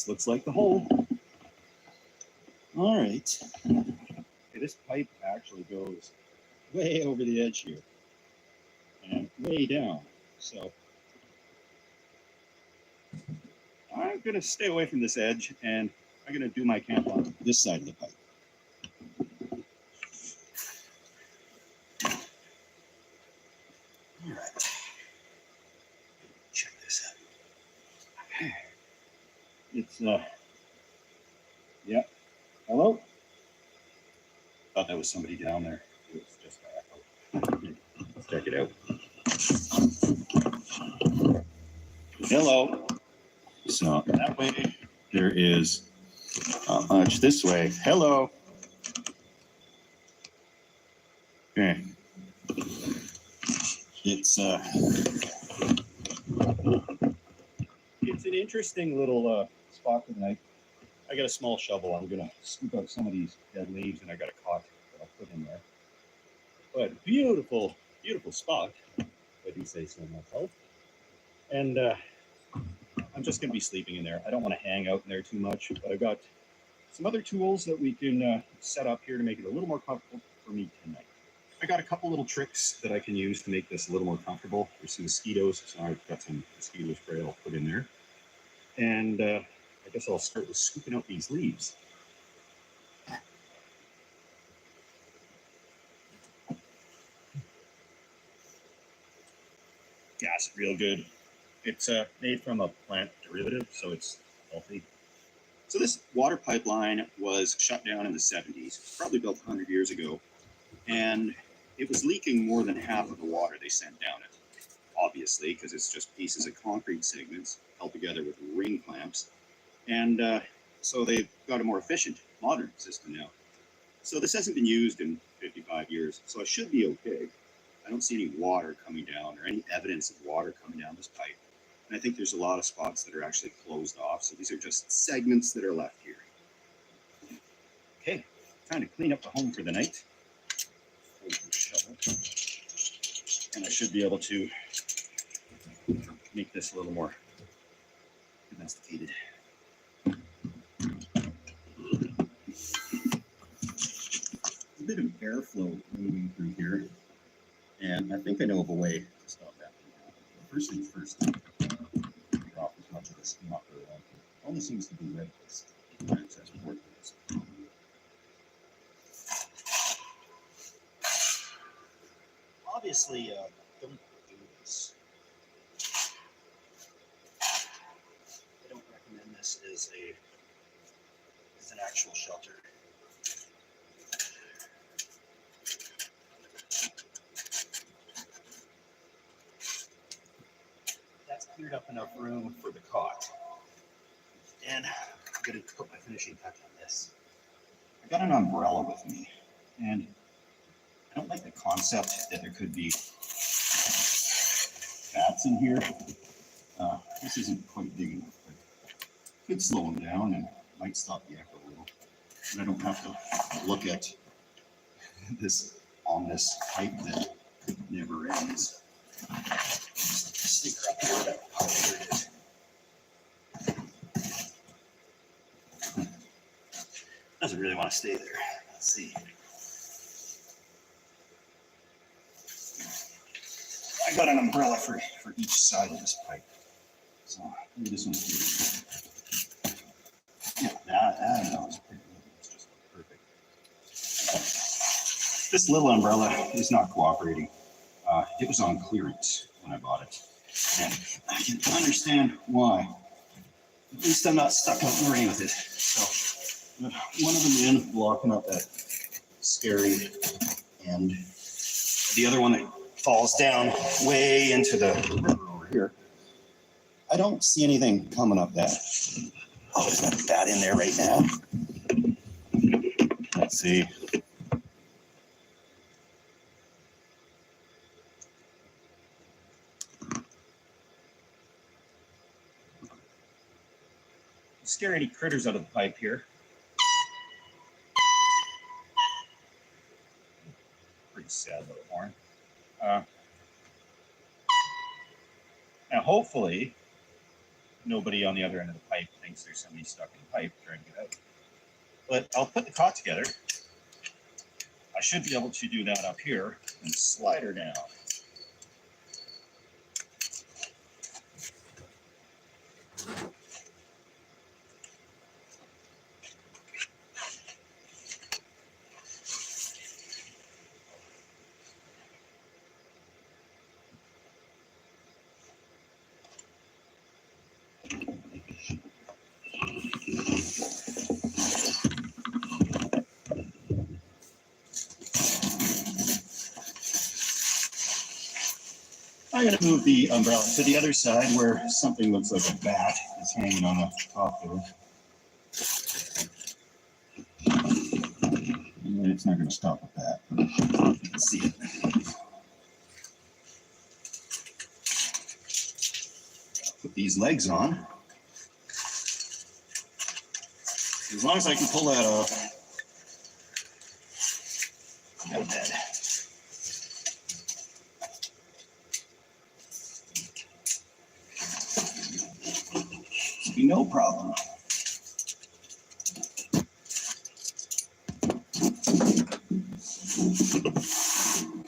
This looks like the hole. All right. Okay, this pipe actually goes way over the edge here and way down. So I'm going to stay away from this edge, and I'm going to do my camp on this side of the pipe. All right. Check this out. It's, yeah. Hello? Thought that was somebody down there. It was just an echo. Let's check it out. Hello. So that way there is much this way. Hello. Okay. It's an interesting little spot for the night. I got a small shovel. I'm gonna scoop out some of these dead leaves, and I got a cot that I'll put in there. But beautiful, beautiful spot, if I do say so myself. And I'm just gonna be sleeping in there. I don't want to hang out in there too much, but I've got some other tools that we can set up here to make it a little more comfortable for me tonight. I got a couple little tricks that I can use to make this a little more comfortable. There's some mosquitoes, so I've got some mosquito spray I'll put in there. And I guess I'll start with scooping out these leaves. Gas it real good. It's made from a plant derivative, so it's healthy. So this water pipeline was shut down in the 70s, probably built 100 years ago, and it was leaking more than half of the water they sent down it. Obviously, because it's just pieces of concrete segments held together with ring clamps. And so they've got a more efficient, modern system now. So this hasn't been used in 55 years, so I should be okay. I don't see any water coming down or any evidence of water coming down this pipe. And I think there's a lot of spots that are actually closed off, so these are just segments that are left here. Okay, time to clean up the home for the night. And I should be able to make this a little more domesticated. There's a bit of airflow moving through here, and I think I know of a way to stop that from happening. First things first, drop as much of this mucker on. All this seems to be red place. Access port this. Obviously, don't do this. I don't recommend this as an actual shelter. That's cleared up enough room for the cot. And I'm going to put my finishing touch on this. I got an umbrella with me, and I don't like the concept that there could be bats in here. This isn't quite big enough, but it could slow them down and might stop the echo a little. And I don't have to look at this ominous pipe that never ends. Stick her up here. Oh, here it is. Doesn't really want to stay there. Let's see. I got an umbrella for each side of this pipe. So maybe this one's here. Yeah, that is pretty good. It's just perfect. This little umbrella is not cooperating. It was on clearance when I bought it. And I can understand why. At least I'm not stuck out in the rain with it. So one of them in, blocking up that scary end. The other one that falls down way into the river over here. I don't see anything coming up that. Oh, there's not a bat in there right now. Let's see. Scare any critters out of the pipe here. Pretty sad little horn. Now hopefully nobody on the other end of the pipe thinks there's somebody stuck in the pipe trying to get out. But I'll put the cot together. I should be able to do that up here and slide her down. I'm going to move the umbrella to the other side where something looks like a bat is hanging on the top there. And it's not going to stop at that. You can see it. Put these legs on. As long as I can pull that off, I got a bed. Should be no problem.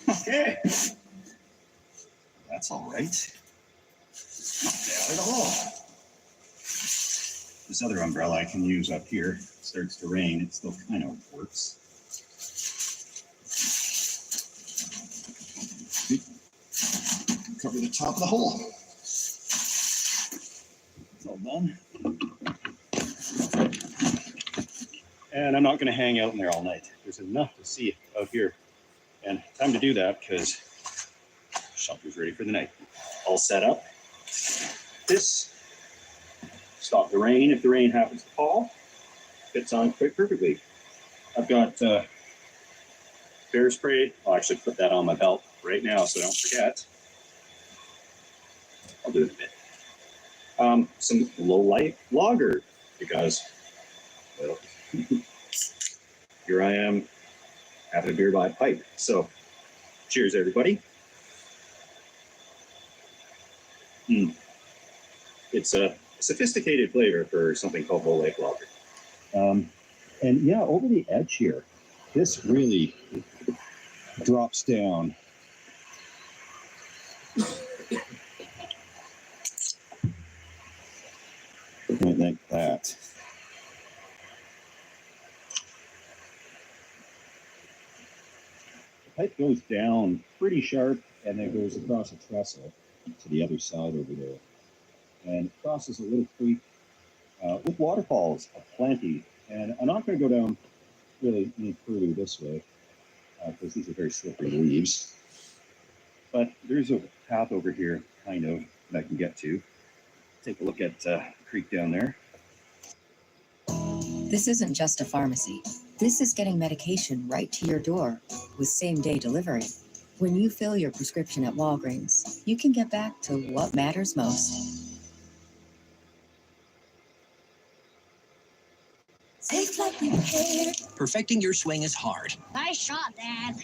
Okay. That's all right. Not bad at all. This other umbrella I can use up here. It starts to rain, it still kind of works. Cover the top of the hole. It's all done. And I'm not going to hang out in there all night. There's enough to see out here. And time to do that because shelter's ready for the night. All set up. This stop the rain if the rain happens to fall. Fits on quite perfectly. I've got bear spray. I'll actually put that on my belt right now so I don't forget. I'll do it in a bit. Some low light lager because, well, here I am having a beer by a pipe. So, cheers, everybody. It's a sophisticated flavor for something called low light lager. And yeah, over the edge here, this really drops down. Like that. The pipe goes down pretty sharp and then goes across a trestle to the other side over there. And it crosses a little creek with waterfalls aplenty. And I'm not going to go down really any further this way because these are very slippery leaves. But there's a path over here, kind of, that I can get to. Take a look at the creek down there. This isn't just a pharmacy. This is getting medication right to your door with same-day delivery. When you fill your prescription at Walgreens, you can get back to what matters most. Safe like repair. Perfecting your swing is hard. Nice shot, Dad.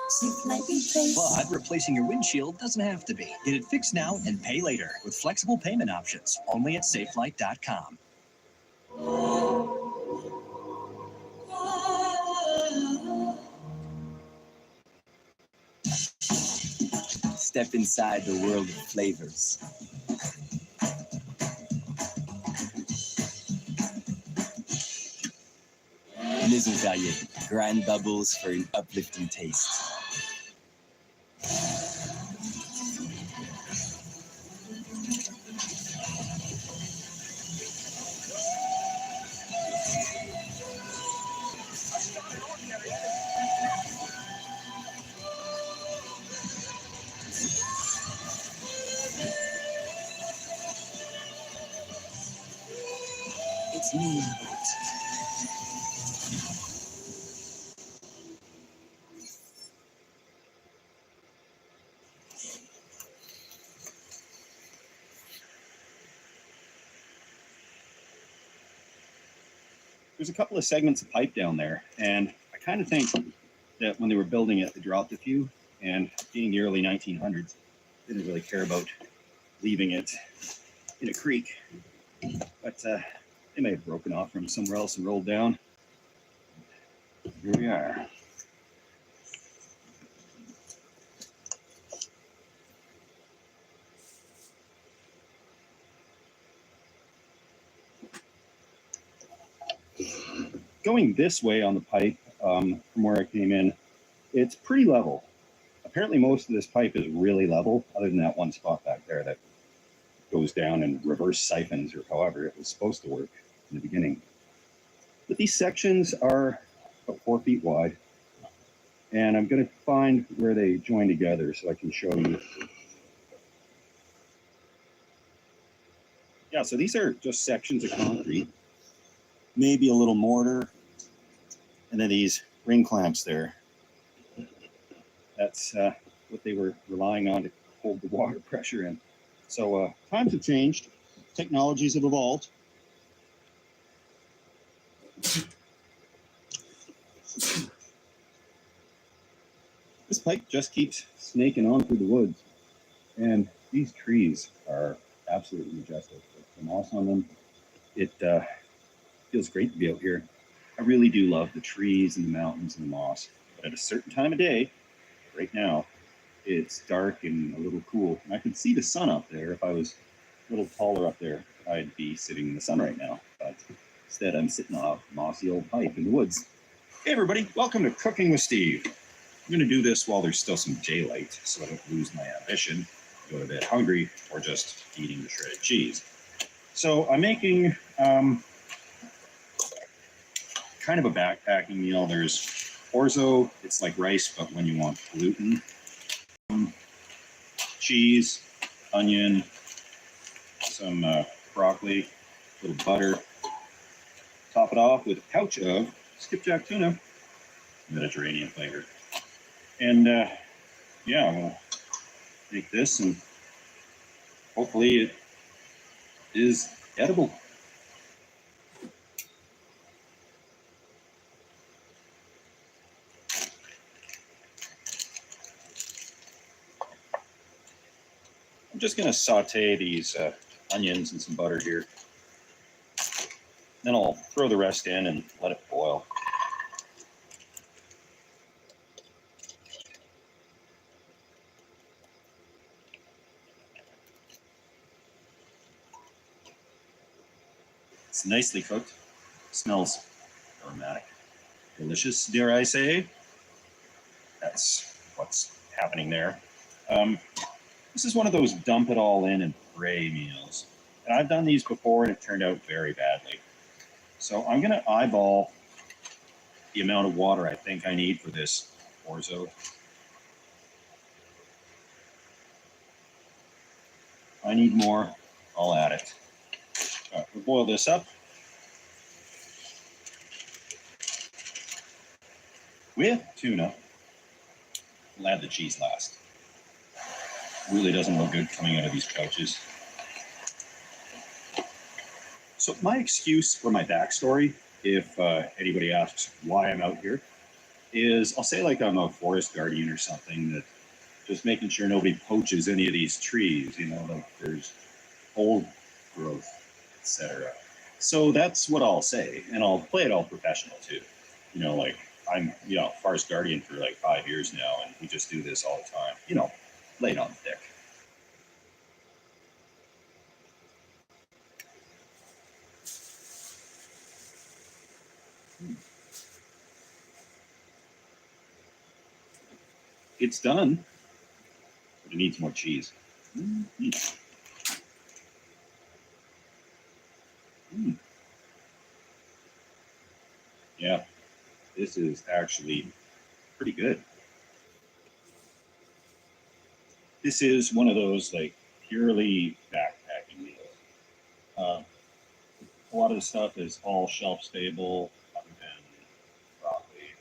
Safe like replace. But replacing your windshield doesn't have to be. Get it fixed now and pay later with flexible payment options. Only at safelight.com. Step inside the world of flavors. Maison Perrier, grand bubbles for an uplifting taste. It's me. There's a couple of segments of pipe down there, and I kind of think that when they were building it, they dropped a few, and being the early 1900s, they didn't really care about leaving it in a creek, but they may have broken off from somewhere else and rolled down. Here we are. Going this way on the pipe from where I came in, it's pretty level. Apparently most of this pipe is really level, other than that one spot back there that goes down and reverse siphons, or however it was supposed to work in the beginning. But these sections are about 4 feet wide, and I'm going to find where they join together so I can show you. Yeah, so these are just sections of concrete, maybe a little mortar, and then these ring clamps there. That's what they were relying on to hold the water pressure in. So times have changed, technologies have evolved. This pipe just keeps snaking on through the woods, and these trees are absolutely majestic. With the moss on them, it feels great to be out here. I really do love the trees and the mountains and the moss, but at a certain time of day, right now, it's dark and a little cool. And I could see the sun up there. If I was a little taller up there, I'd be sitting in the sun right now. But instead, I'm sitting on a mossy old pipe in the woods. Hey everybody, welcome to Cooking with Steve. I'm going to do this while there's still some daylight so I don't lose my ambition, go to bed hungry, or just eating the shredded cheese. So I'm making kind of a backpacking meal. There's orzo, it's like rice, but when you want gluten. Cheese, onion, some broccoli, a little butter. Top it off with a pouch of skipjack tuna, Mediterranean flavor. And yeah, I'm gonna make this, and hopefully it is edible. I'm just gonna saute these onions and some butter here. Then I'll throw the rest in and let it boil. It's nicely cooked. Smells aromatic. Delicious, dare I say. That's what's happening there. This is one of those dump it all in and pray meals. And I've done these before and it turned out very badly. So I'm going to eyeball the amount of water I think I need for this orzo. I need more, I'll add it. All right, we'll boil this up. With tuna, we'll add the cheese last. Really doesn't look good coming out of these pouches. So my excuse or my backstory, if anybody asks why I'm out here, is I'll say like I'm a forest guardian or something, that just making sure nobody poaches any of these trees, you know, like there's old growth, etc. So that's what I'll say, and I'll play it all professional too. You know, like I'm, you know, forest guardian for like 5 years now, and we just do this all the time. You know, lay it on thick. It's done, but it needs more cheese. Yeah, this is actually pretty good. This is one of those like purely backpacking meals. A lot of the stuff is all shelf stable, other than broccoli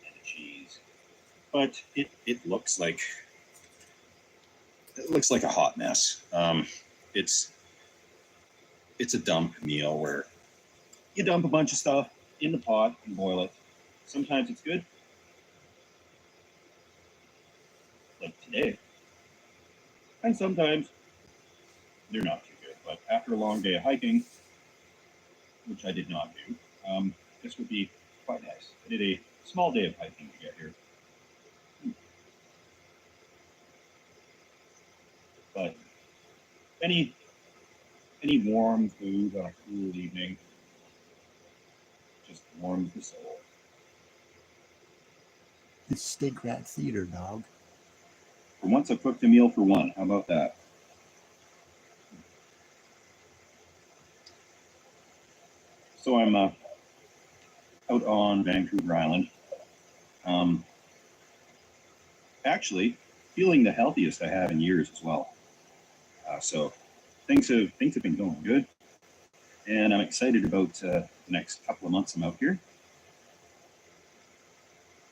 and the cheese. But it looks like a hot mess. It's a dump meal where you dump a bunch of stuff in the pot and boil it. Sometimes it's good, like today. And sometimes they're not too good. But after a long day of hiking, which I did not do, this would be quite nice. I did a small day of hiking to get here. But any warm food on a cool evening just warms the soul. It's Stinkrat Theater, dog. For once, I cooked a meal for one. How about that? So I'm out on Vancouver Island. Actually, feeling the healthiest I have in years as well. So things have been going good, and I'm excited about the next couple of months I'm out here.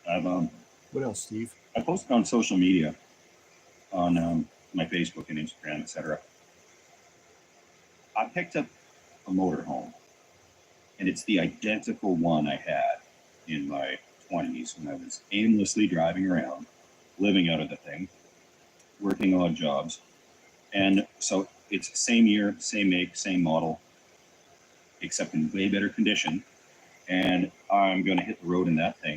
I've What else, Steve? I posted on social media, on my Facebook and Instagram, etc. I picked up a motorhome, and it's the identical one I had in my 20s when I was aimlessly driving around, living out of the thing, working odd jobs. And so it's same year, same make, same model, except in way better condition. And I'm going to hit the road in that thing